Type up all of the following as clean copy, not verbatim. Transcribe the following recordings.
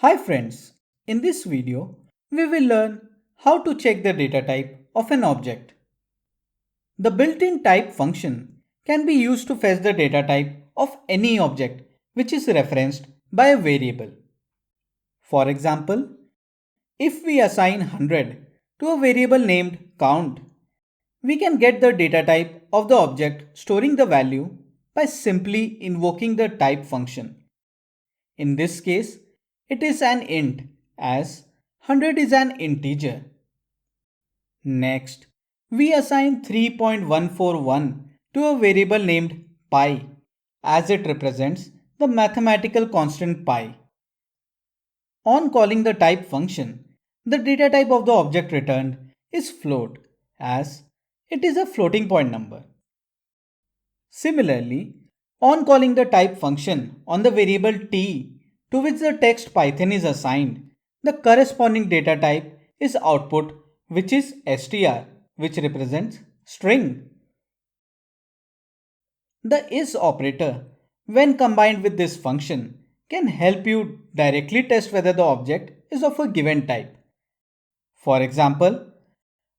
Hi friends, in this video, we will learn how to check the data type of an object. The built-in type function can be used to fetch the data type of any object which is referenced by a variable. For example, if we assign 100 to a variable named count, we can get the data type of the object storing the value by simply invoking the type function. In this case, it is an int as 100 is an integer. Next, we assign 3.141 to a variable named pi as it represents the mathematical constant pi. On calling the type function, the data type of the object returned is float as it is a floating point number. Similarly, on calling the type function on the variable t to which the text Python is assigned, the corresponding data type is output, which is str, which represents string. The is operator, when combined with this function, can help you directly test whether the object is of a given type. For example,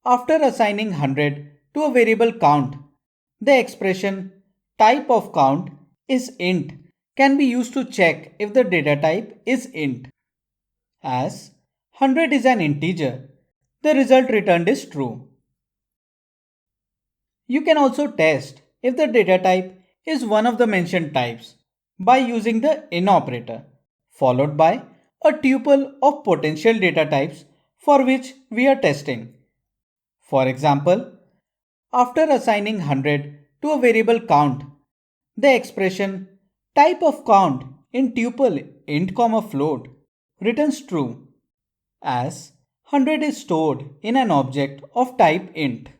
after assigning 100 to a variable count, the expression type of count is int can be used to check if the data type is int. As 100 is an integer, the result returned is true. You can also test if the data type is one of the mentioned types by using the in operator, followed by a tuple of potential data types for which we are testing. For example, after assigning 100 to a variable count, the expression type of count in tuple int comma float returns true, as 100 is stored in an object of type int.